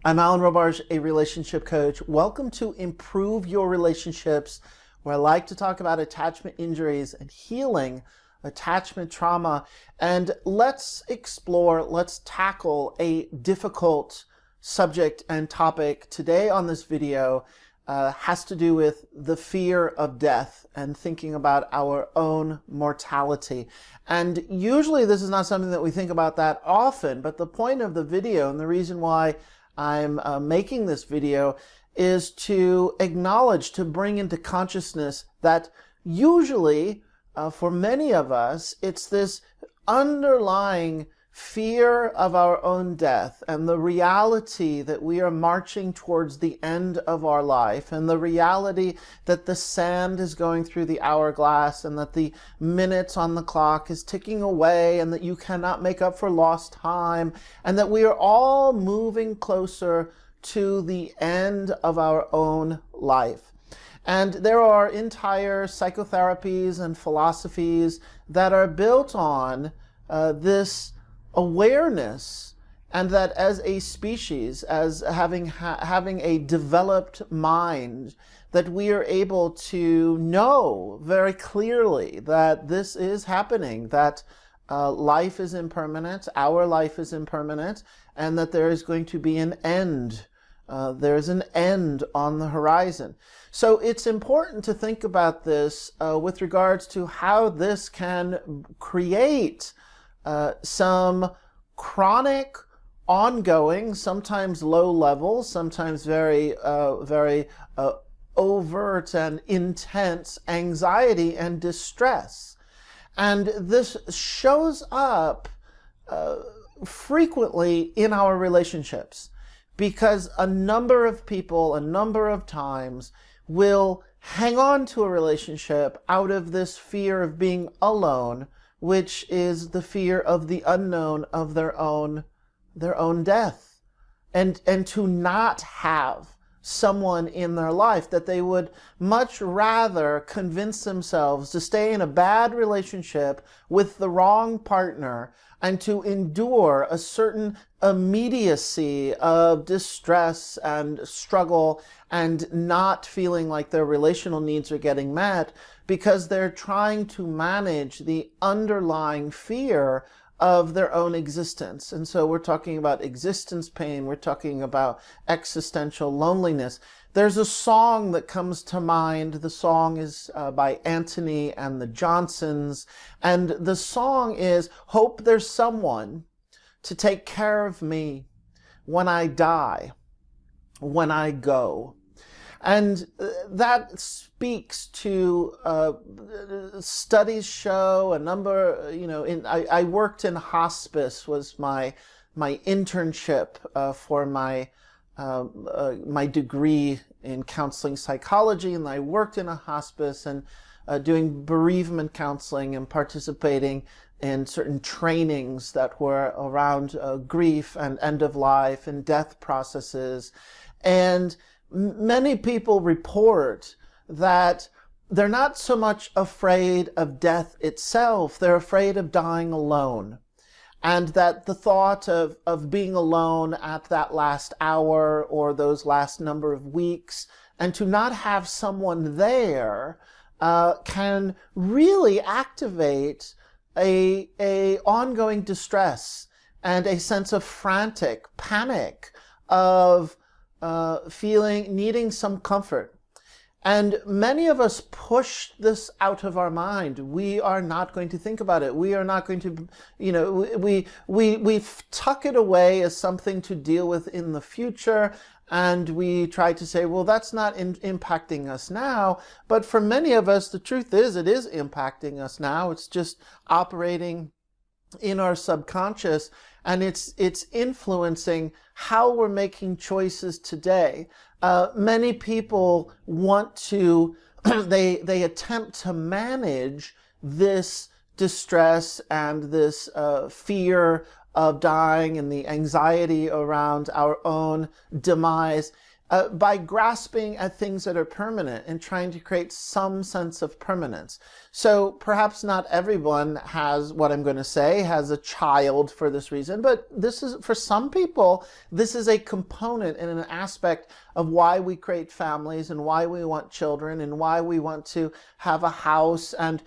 I'm Alan Robarge, a relationship coach. Welcome to Improve Your Relationships, where I like to talk about attachment injuries and healing attachment trauma. And let's tackle a difficult subject and topic. Today on this video has to do with the fear of death and thinking about our own mortality. And usually this is not something that we think about that often, but the point of the video and the reason why I'm making this video is to acknowledge, to bring into consciousness that usually for many of us, it's this underlying fear of our own death and the reality that we are marching towards the end of our life, and the reality that the sand is going through the hourglass and that the minutes on the clock is ticking away and that you cannot make up for lost time, and that we are all moving closer to the end of our own life. And there are entire psychotherapies and philosophies that are built on this awareness, and that as a species, as having a developed mind, that we are able to know very clearly that this is happening, that life is impermanent, our life is impermanent, and that there is going to be an end. There's an end on the horizon. So it's important to think about this with regards to how this can create some chronic, ongoing, sometimes low level, sometimes very overt and intense anxiety and distress. And this shows up frequently in our relationships, because a number of people, a number of times, will hang on to a relationship out of this fear of being alone, which is the fear of the unknown of their own death, and to not have someone in their life, that they would much rather convince themselves to stay in a bad relationship with the wrong partner and to endure a certain immediacy of distress and struggle and not feeling like their relational needs are getting met, because they're trying to manage the underlying fear of their own existence. And so we're talking about existence pain, we're talking about existential loneliness. There's a song that comes to mind. The song is by Anthony and the Johnsons, and the song is, "Hope there's someone to take care of me when I die, when I go." And that speaks to studies show a number, I worked in hospice, was my internship for my degree in counseling psychology, and I worked in a hospice and doing bereavement counseling and participating in certain trainings that were around grief and end of life and death processes. And many people report that they're not so much afraid of death itself, they're afraid of dying alone. And that the thought of being alone at that last hour or those last number of weeks, and to not have someone there, can really activate a ongoing distress and a sense of frantic panic of needing some comfort. And many of us push this out of our mind. We are not going to think about it. We are not going to, we tuck it away as something to deal with in the future. And we try to say, well, that's not impacting us now. But for many of us, the truth is, it is impacting us now. It's just operating in our subconscious, and it's influencing how we're making choices today. Many people want to, they attempt to manage this distress and this fear of dying and the anxiety around our own demise by grasping at things that are permanent and trying to create some sense of permanence. So perhaps not everyone has, what I'm going to say, has a child for this reason, but this is, for some people, this is a component and an aspect of why we create families and why we want children and why we want to have a house and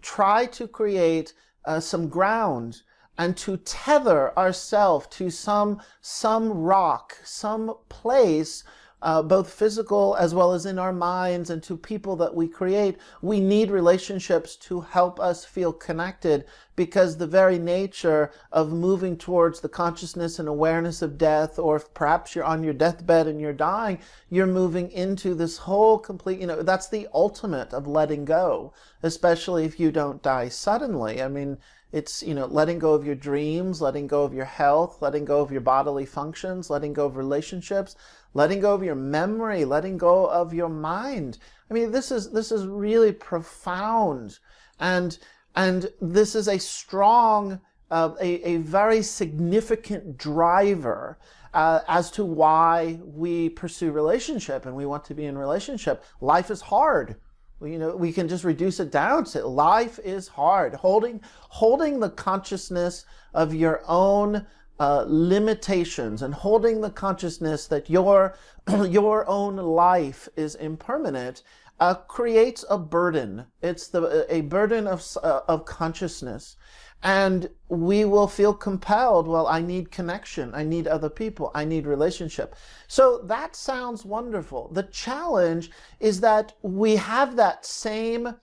try to create some ground and to tether ourselves to some rock, some place, both physical as well as in our minds, and to people that we create. We need relationships to help us feel connected, because the very nature of moving towards the consciousness and awareness of death, or if perhaps you're on your deathbed and you're dying, you're moving into this whole complete, that's the ultimate of letting go, especially if you don't die suddenly. I mean, it's, letting go of your dreams, letting go of your health, letting go of your bodily functions, letting go of relationships, letting go of your memory, letting go of your mind. I mean, this is really profound. And this is a strong, a very significant driver as to why we pursue relationship and we want to be in relationship. Life is hard. We can just reduce it down to life is hard. Holding the consciousness of your own limitations and holding the consciousness that your own life is impermanent creates a burden. It's a burden of consciousness. And we will feel compelled, well, I need connection, I need other people, I need relationship. So that sounds wonderful. The challenge is that we have that same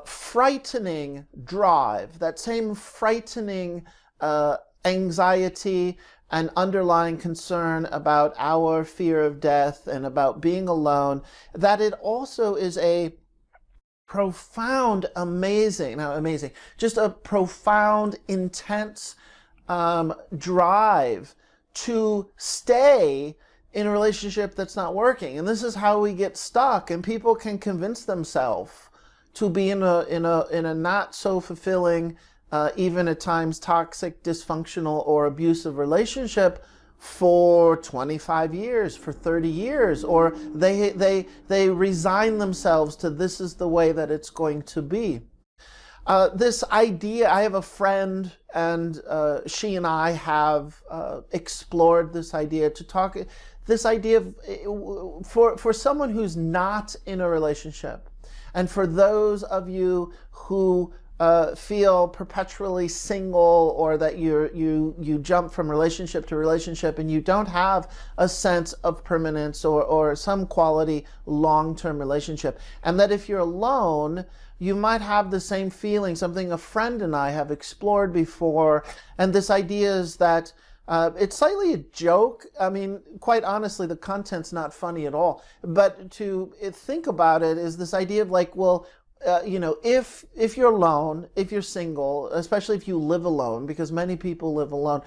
frightening drive, that same frightening anxiety and underlying concern about our fear of death and about being alone, that it also is a profound, just a profound, intense drive to stay in a relationship that's not working. And this is how we get stuck, and people can convince themselves to be in a not so fulfilling, even at times toxic, dysfunctional, or abusive relationship for 25 years, for 30 years, or they resign themselves to this is the way that it's going to be. This idea, I have a friend, and she and I have explored this idea this idea of, for someone who's not in a relationship, and for those of you who feel perpetually single, or that you jump from relationship to relationship and you don't have a sense of permanence or some quality long-term relationship, and that if you're alone, you might have the same feeling, something a friend and I have explored before. And this idea is that it's slightly a joke. I mean, quite honestly, the content's not funny at all. But to think about it is this idea of like, well, if you're alone, if you're single, especially if you live alone, because many people live alone,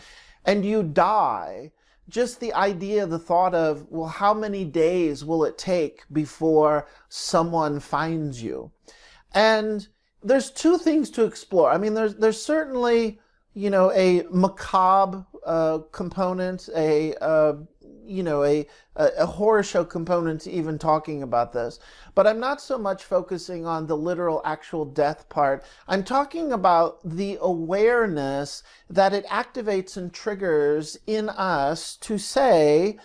and you die, just the idea, the thought of, well, how many days will it take before someone finds you? And there's two things to explore. I mean, there's certainly, a macabre component, a horror show component to even talking about this. But I'm not so much focusing on the literal actual death part. I'm talking about the awareness that it activates and triggers in us to say,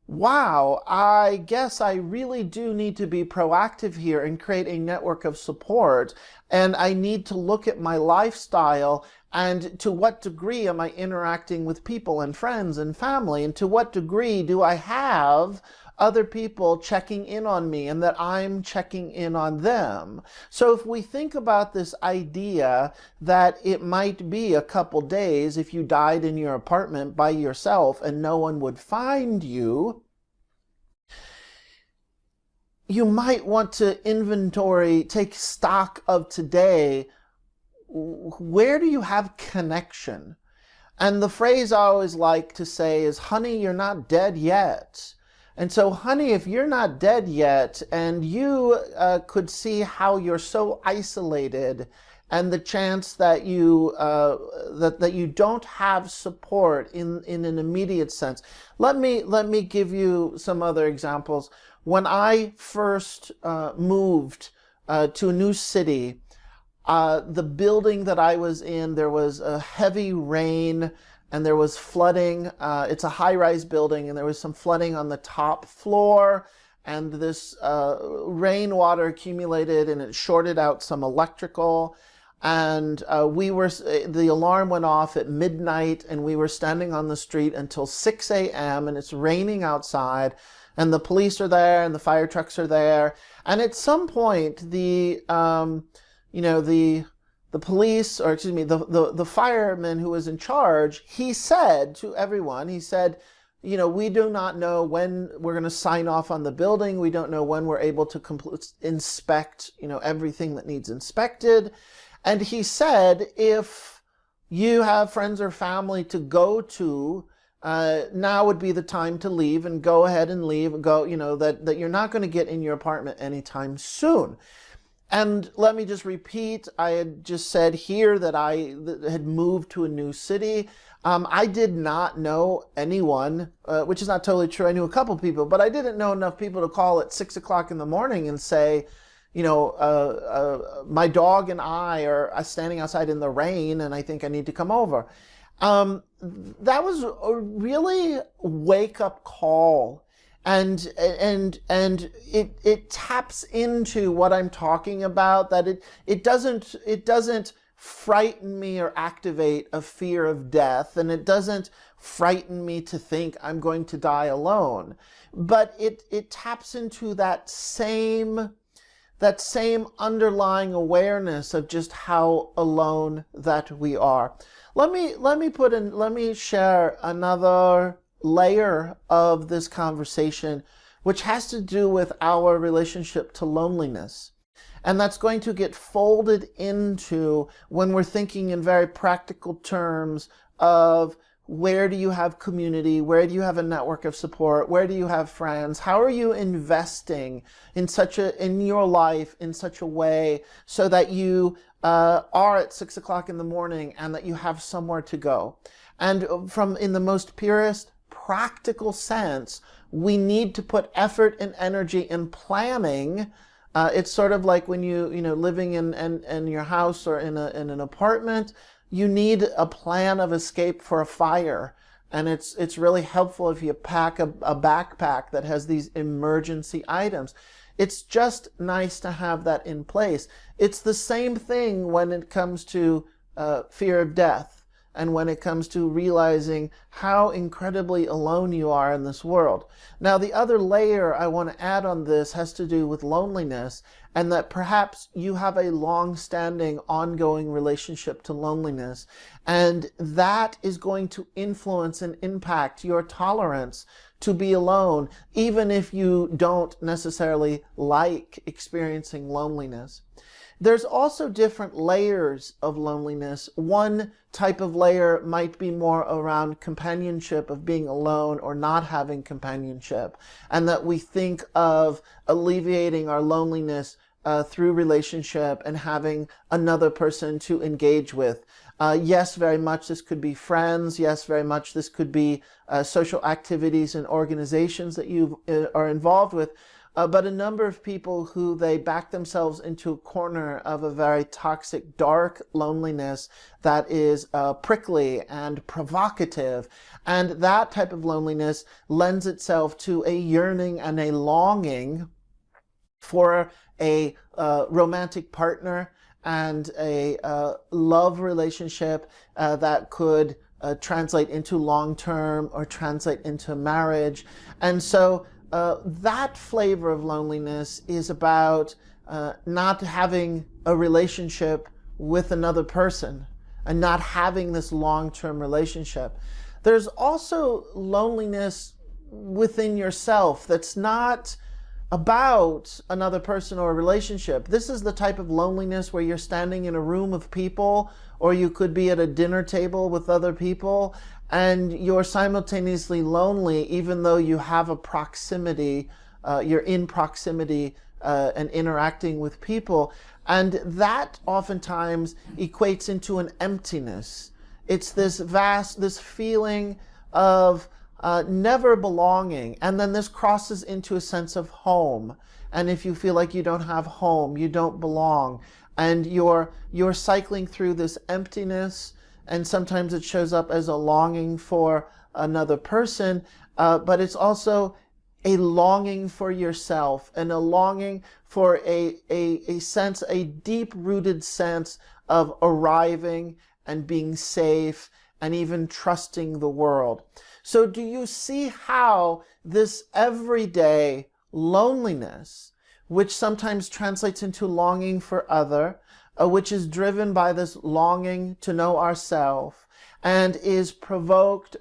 wow, I guess I really do need to be proactive here and create a network of support. And I need to look at my lifestyle and to what degree am I interacting with people and friends and family, and to what degree do I have other people checking in on me and that I'm checking in on them. So if we think about this idea that it might be a couple days if you died in your apartment by yourself and no one would find you, you might want to inventory, take stock of today. Where do you have connection? And the phrase I always like to say is, honey, you're not dead yet. And so, honey, if you're not dead yet, and you could see how you're so isolated and the chance that you that you don't have support in an immediate sense. Let me give you some other examples. When I first moved to a new city, the building that I was in, there was a heavy rain and there was flooding. It's a high-rise building, and there was some flooding on the top floor, and this rainwater accumulated and it shorted out some electrical. And the alarm went off at midnight, and we were standing on the street until 6 a.m. and it's raining outside, and the police are there and the fire trucks are there. And at some point, the police, or excuse me, the fireman who was in charge, he said to everyone, he said, we do not know when we're going to sign off on the building. We don't know when we're able to inspect, everything that needs inspected. And he said, if you have friends or family to go to, now would be the time to leave, and go ahead and leave, that you're not going to get in your apartment anytime soon. And let me just repeat, I had just said here that I had moved to a new city. I did not know anyone, which is not totally true. I knew a couple people, but I didn't know enough people to call at 6 o'clock in the morning and say, my dog and I are standing outside in the rain and I think I need to come over. That was a really wake-up call. And it taps into what I'm talking about, that it doesn't frighten me or activate a fear of death, and it doesn't frighten me to think I'm going to die alone, but it taps into that same underlying awareness of just how alone that we are. Let me share another layer of this conversation, which has to do with our relationship to loneliness. And that's going to get folded into when we're thinking in very practical terms of where do you have community, where do you have a network of support, where do you have friends, how are you investing in your life in such a way so that you are at 6 o'clock in the morning and that you have somewhere to go. And in the most purest practical sense, we need to put effort and energy in planning. It's sort of like when living in your house or in an apartment, you need a plan of escape for a fire. And it's really helpful if you pack a backpack that has these emergency items. It's just nice to have that in place. It's the same thing when it comes to fear of death, and when it comes to realizing how incredibly alone you are in this world. Now, the other layer I want to add on this has to do with loneliness, and that perhaps you have a long-standing, ongoing relationship to loneliness, and that is going to influence and impact your tolerance to be alone, even if you don't necessarily like experiencing loneliness. There's also different layers of loneliness. One type of layer might be more around companionship, of being alone or not having companionship, and that we think of alleviating our loneliness through relationship and having another person to engage with. Yes, very much this could be friends. Yes, very much this could be social activities and organizations that you are involved with. But a number of people who they back themselves into a corner of a very toxic, dark loneliness that is prickly and provocative. And that type of loneliness lends itself to a yearning and a longing for a romantic partner and a love relationship that could translate into long-term or translate into marriage. And so that flavor of loneliness is about not having a relationship with another person and not having this long-term relationship. There's also loneliness within yourself that's not about another person or a relationship. This is the type of loneliness where you're standing in a room of people, or you could be at a dinner table with other people, and you're simultaneously lonely even though you have a proximity, you're in proximity and interacting with people. And that oftentimes equates into an emptiness. It's this feeling of never belonging. And then this crosses into a sense of home. And if you feel like you don't have home, you don't belong, and you're cycling through this emptiness, and sometimes it shows up as a longing for another person, but it's also a longing for yourself, and a longing for a sense, a deep-rooted sense of arriving and being safe and even trusting the world. So do you see how this everyday loneliness, which sometimes translates into longing for other, which is driven by this longing to know ourselves, and is provoked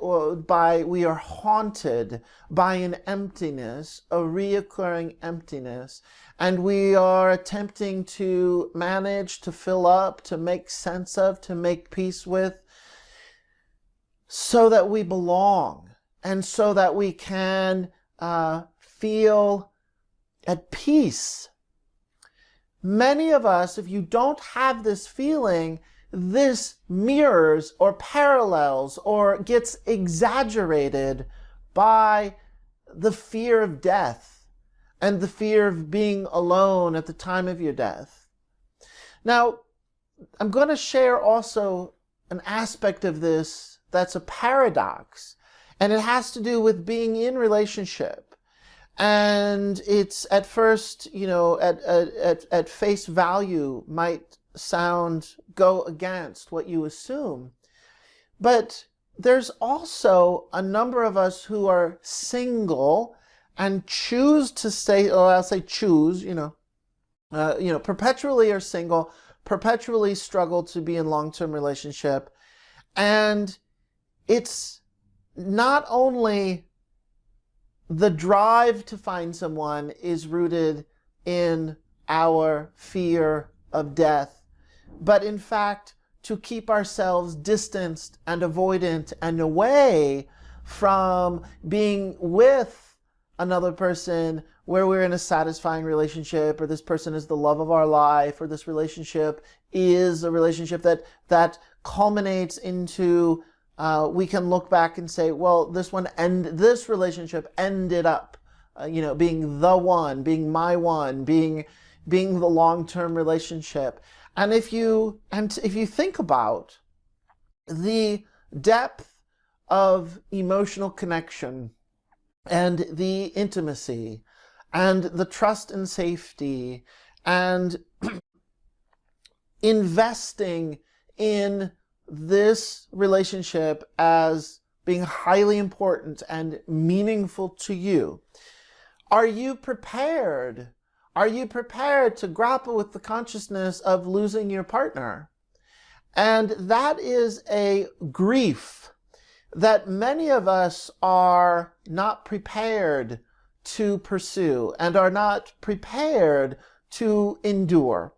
by, we are haunted by an emptiness, a reoccurring emptiness, and we are attempting to manage, to fill up, to make sense of, to make peace with, so that we belong, and so that we can feel at peace. Many of us, if you don't have this feeling, this mirrors or parallels or gets exaggerated by the fear of death and the fear of being alone at the time of your death. Now, I'm going to share also an aspect of this that's a paradox, and it has to do with being in relationship. And it's at first, at face value might go against what you assume. But there's also a number of us who are single and choose to stay, or I'll say choose, perpetually are single, perpetually struggle to be in long-term relationship. And it's not only the drive to find someone is rooted in our fear of death, but in fact, to keep ourselves distanced and avoidant and away from being with another person where we're in a satisfying relationship, or this person is the love of our life, or this relationship is a relationship that culminates into we can look back and say, well, this relationship ended up, being the one, being my one, being the long-term relationship. And if you think about the depth of emotional connection and the intimacy and the trust and safety and investing in this relationship as being highly important and meaningful to you, are you prepared? Are you prepared to grapple with the consciousness of losing your partner? And that is a grief that many of us are not prepared to pursue and are not prepared to endure.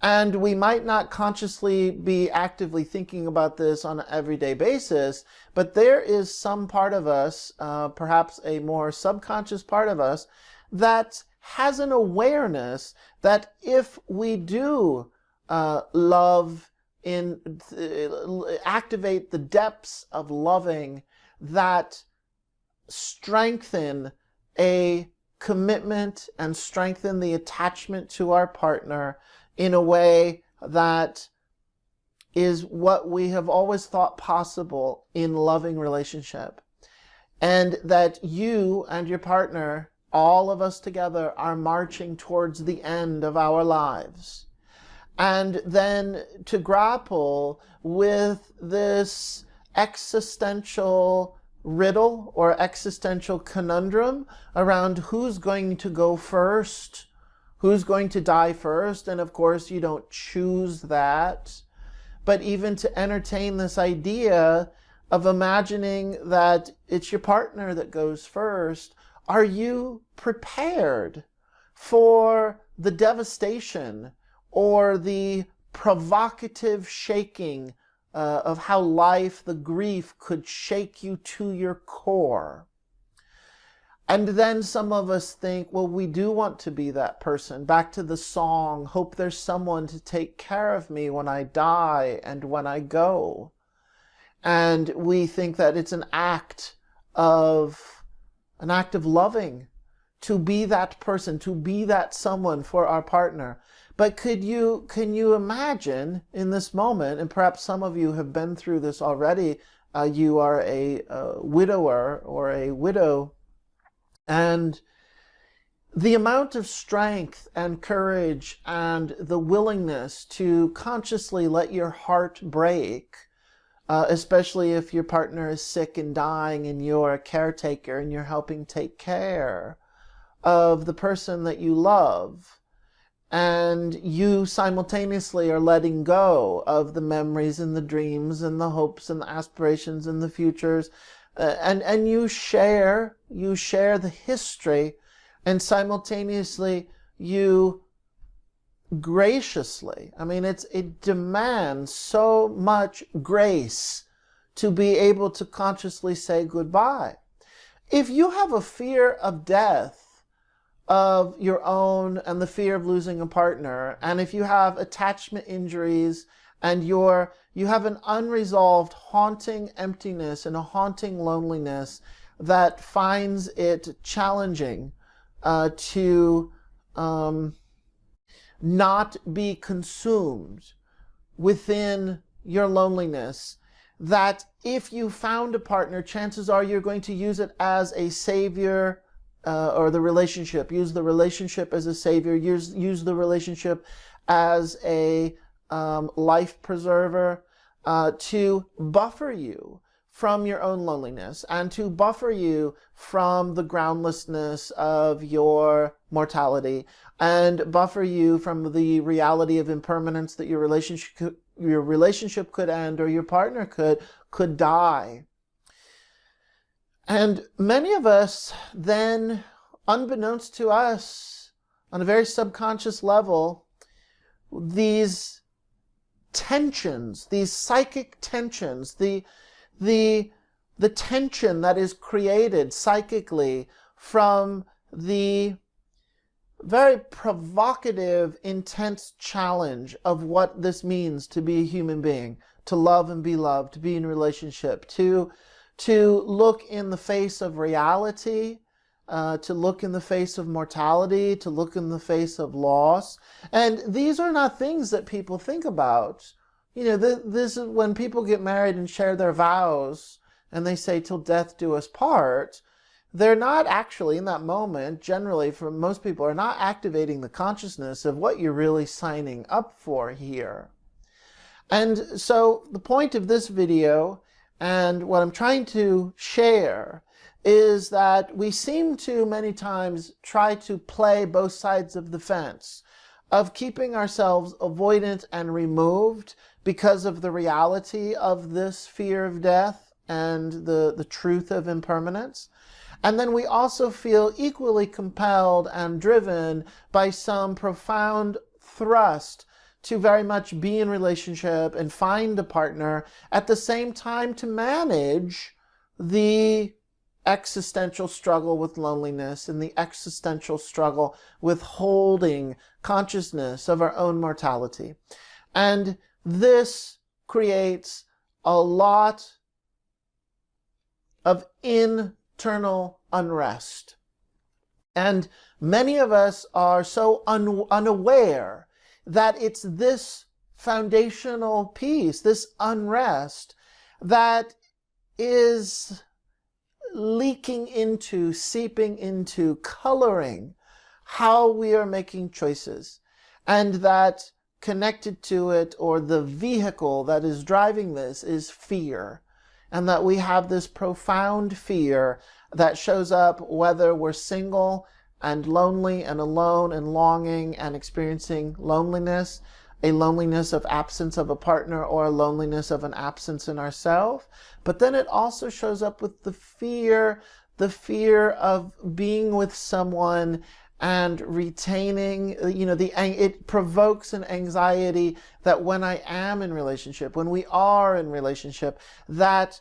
And we might not consciously be actively thinking about this on an everyday basis, but there is some part of us, perhaps a more subconscious part of us, that has an awareness that if we do activate the depths of loving that strengthen a commitment and strengthen the attachment to our partner in a way that is what we have always thought possible in loving relationship. And that you and your partner, all of us together, are marching towards the end of our lives. And then to grapple with this existential riddle or existential conundrum around who's going to go first, who's going to die first. And of course, you don't choose that. But even to entertain this idea of imagining that it's your partner that goes first, are you prepared for the devastation or the provocative shaking of how life, the grief, could shake you to your core? And then some of us think, well, we do want to be that person. Back to the song, hope there's someone to take care of me when I die and when I go. And we think that it's an act of loving to be that person, to be that someone for our partner. But can you imagine in this moment, and perhaps some of you have been through this already, you are a widower or a widow, and the amount of strength and courage and the willingness to consciously let your heart break, especially if your partner is sick and dying and you're a caretaker and you're helping take care of the person that you love, and you simultaneously are letting go of the memories and the dreams and the hopes and the aspirations and the futures, and you share the history, and simultaneously you graciously, it demands so much grace to be able to consciously say goodbye. If you have a fear of death of your own and the fear of losing a partner, and if you have attachment injuries and you have an unresolved haunting emptiness and a haunting loneliness that finds it challenging to not be consumed within your loneliness, that if you found a partner, chances are you're going to use it as a savior, or the relationship. Use the relationship as a savior. Use the relationship as a life preserver, to buffer you from your own loneliness and to buffer you from the groundlessness of your mortality and buffer you from the reality of impermanence that your relationship could end or your partner could die. And many of us then, unbeknownst to us, on a very subconscious level, these tensions, these psychic tensions, the tension that is created psychically from the very provocative, intense challenge of what this means to be a human being, to love and be loved, to be in relationship, to look in the face of reality, to look in the face of mortality, to look in the face of loss. And these are not things that people think about. This is when people get married and share their vows and they say, till death do us part, they're not actually in that moment, generally for most people, are not activating the consciousness of what you're really signing up for here. And so the point of this video, and what I'm trying to share, is that we seem to many times try to play both sides of the fence, of keeping ourselves avoidant and removed because of the reality of this fear of death and the truth of impermanence. And then we also feel equally compelled and driven by some profound thrust to very much be in relationship and find a partner, at the same time to manage the existential struggle with loneliness and the existential struggle with holding consciousness of our own mortality. And this creates a lot of internal unrest. And many of us are so unaware that it's this foundational piece, this unrest, that is leaking into, seeping into, coloring how we are making choices. And that connected to it, or the vehicle that is driving this, is fear. And that we have this profound fear that shows up whether we're single and lonely and alone and longing and experiencing loneliness, a loneliness of absence of a partner, or a loneliness of an absence in ourselves. But then it also shows up with the fear of being with someone and retaining, it provokes an anxiety that when I am in relationship, when we are in relationship, that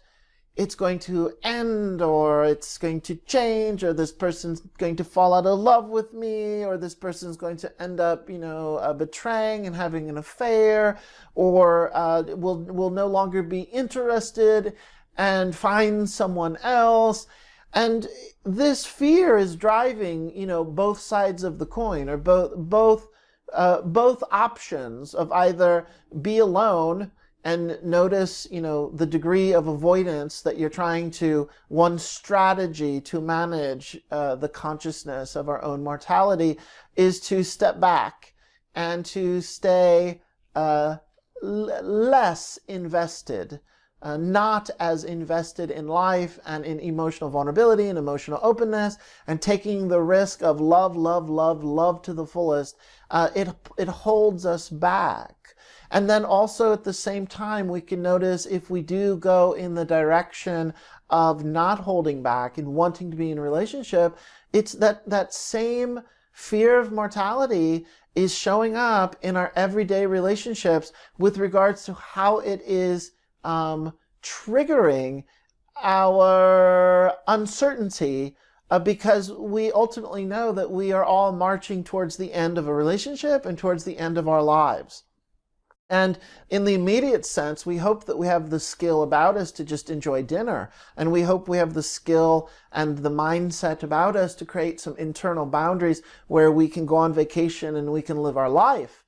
it's going to end, or it's going to change, or this person's going to fall out of love with me, or this person's going to end up, betraying and having an affair, or will no longer be interested and find someone else. And this fear is driving, both sides of the coin, or both options of either be alone and notice, the degree of avoidance that you're trying to, one strategy to manage the consciousness of our own mortality is to step back and to stay less invested, not as invested in life and in emotional vulnerability and emotional openness, and taking the risk of love to the fullest. It holds us back. And then also at the same time, we can notice if we do go in the direction of not holding back and wanting to be in a relationship, it's that same fear of mortality is showing up in our everyday relationships with regards to how it is triggering our uncertainty, because we ultimately know that we are all marching towards the end of a relationship and towards the end of our lives. And in the immediate sense, we hope that we have the skill about us to just enjoy dinner. And we hope we have the skill and the mindset about us to create some internal boundaries where we can go on vacation and we can live our life.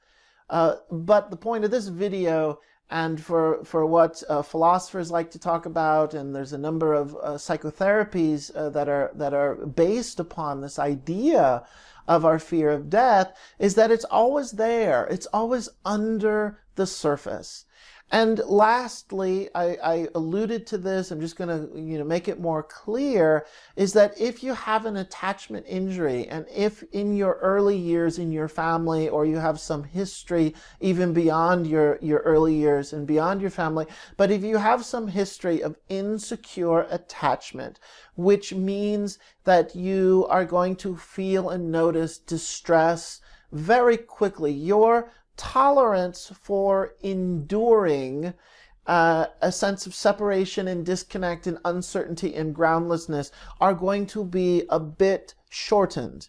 But the point of this video, and for what philosophers like to talk about, and there's a number of psychotherapies that are based upon this idea of our fear of death, is that it's always there. It's always under the surface. And lastly, I alluded to this, I'm just going to make it more clear, is that if you have an attachment injury, and if in your early years in your family, or you have some history even beyond your early years and beyond your family, but if you have some history of insecure attachment, which means that you are going to feel and notice distress very quickly, your tolerance for enduring a sense of separation and disconnect and uncertainty and groundlessness are going to be a bit shortened.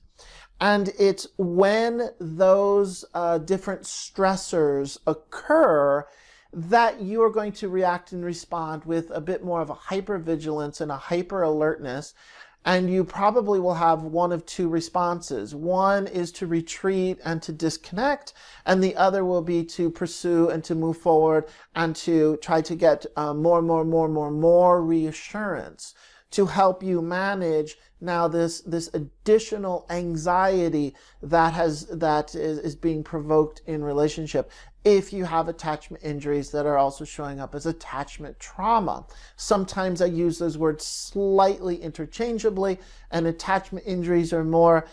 And it's when those different stressors occur that you are going to react and respond with a bit more of a hypervigilance and a hyper alertness. And you probably will have one of two responses. One is to retreat and to disconnect, and the other will be to pursue and to move forward and to try to get more reassurance to help you manage now this additional anxiety that is being provoked in relationship. If you have attachment injuries that are also showing up as attachment trauma. Sometimes I use those words slightly interchangeably, and attachment injuries are more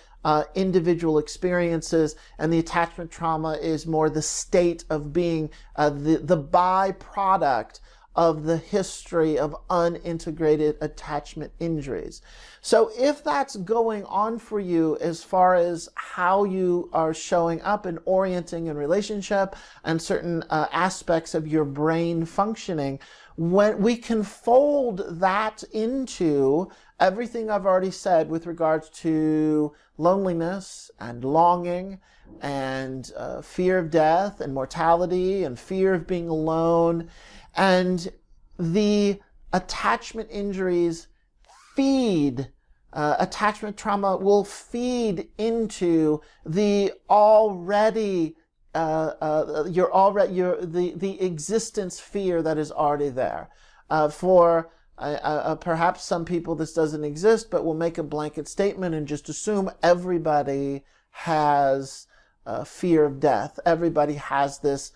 individual experiences, and the attachment trauma is more the state of being the byproduct of the history of unintegrated attachment injuries. So if that's going on for you as far as how you are showing up and orienting in relationship and certain aspects of your brain functioning, when we can fold that into everything I've already said with regards to loneliness and longing and fear of death and mortality and fear of being alone, and the attachment injuries feed, attachment trauma will feed into the already, the existence fear that is already there. For perhaps some people this doesn't exist, but we'll make a blanket statement and just assume everybody has fear of death. Everybody has this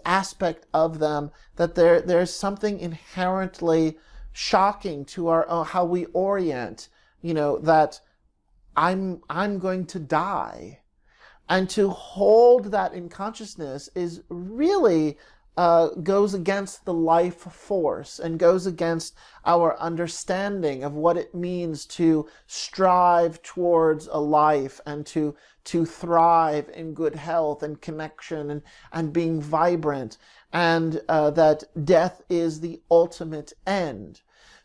aspect of them, that there's something inherently shocking to our how we orient, that I'm going to die. And to hold that in consciousness is really goes against the life force and goes against our understanding of what it means to strive towards a life and to thrive in good health and connection and being vibrant, and that death is the ultimate end.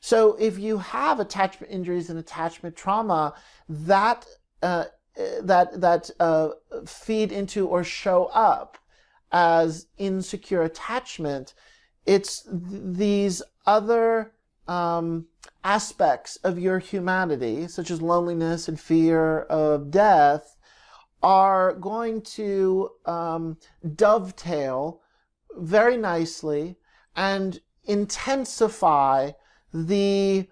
So if you have attachment injuries and attachment trauma that feed into or show up as insecure attachment, it's these other aspects of your humanity, such as loneliness and fear of death, are going to dovetail very nicely and intensify the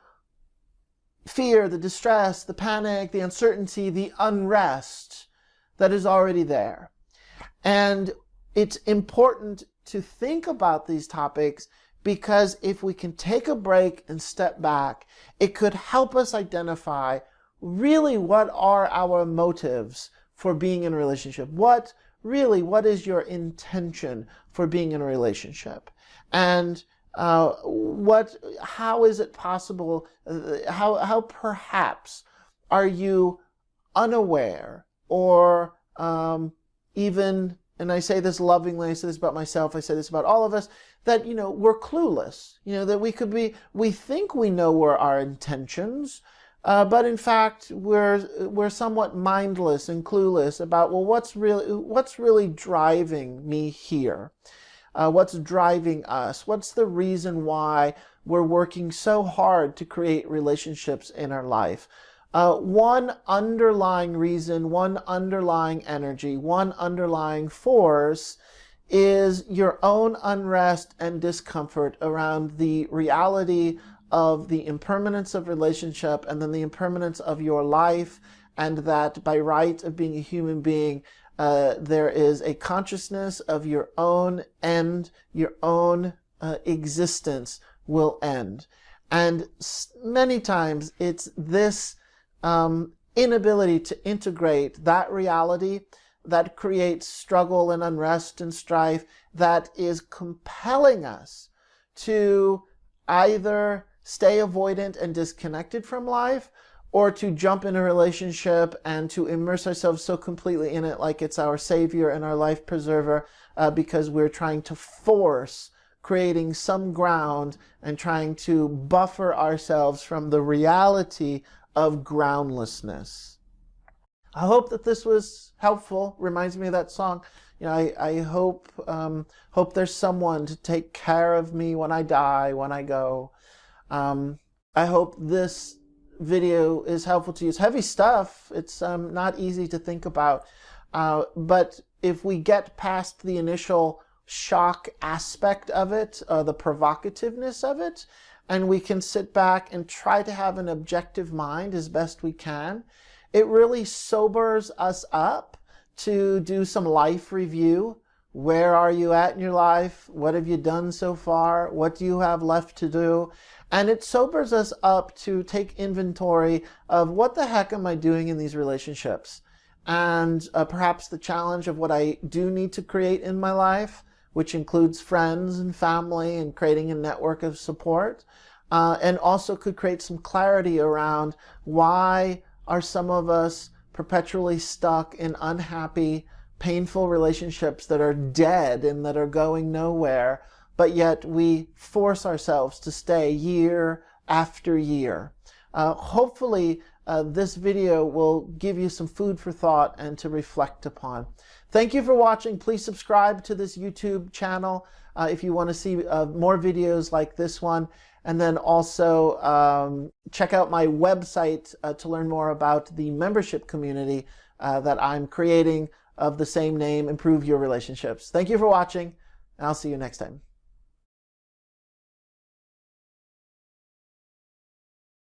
fear, the distress, the panic, the uncertainty, the unrest that is already there. And it's important to think about these topics because if we can take a break and step back, it could help us identify really what are our motives for being in a relationship. What is your intention for being in a relationship? And how is it possible, how perhaps are you unaware or even, and I say this lovingly, I say this about myself, I say this about all of us, that, we're clueless, that we think we know where our intentions, but in fact, we're somewhat mindless and clueless about, well, what's really driving me here? What's driving us? What's the reason why we're working so hard to create relationships in our life? One underlying reason, one underlying energy, one underlying force is your own unrest and discomfort around the reality of the impermanence of relationship and then the impermanence of your life, and that by right of being a human being, there is a consciousness of your own end, your own existence will end. And many times it's this inability to integrate that reality that creates struggle and unrest and strife that is compelling us to either stay avoidant and disconnected from life, or to jump in a relationship and to immerse ourselves so completely in it like it's our savior and our life preserver, because we're trying to force creating some ground and trying to buffer ourselves from the reality of groundlessness. I hope that this was helpful. Reminds me of that song. I hope there's someone to take care of me when I die, when I go. I hope this video is helpful to you. It's heavy stuff. It's not easy to think about. But if we get past the initial shock aspect of it, the provocativeness of it, and we can sit back and try to have an objective mind as best we can, it really sobers us up to do some life review. Where are you at in your life? What have you done so far? What do you have left to do? And it sobers us up to take inventory of what the heck am I doing in these relationships? And perhaps the challenge of what I do need to create in my life, which includes friends and family and creating a network of support. And also could create some clarity around why are some of us perpetually stuck in unhappy, painful relationships that are dead and that are going nowhere, but yet we force ourselves to stay year after year. Hopefully, this video will give you some food for thought and to reflect upon. Thank you for watching. Please subscribe to this YouTube channel if you want to see more videos like this one. And then also check out my website to learn more about the membership community that I'm creating of the same name, Improve Your Relationships. Thank you for watching, and I'll see you next time.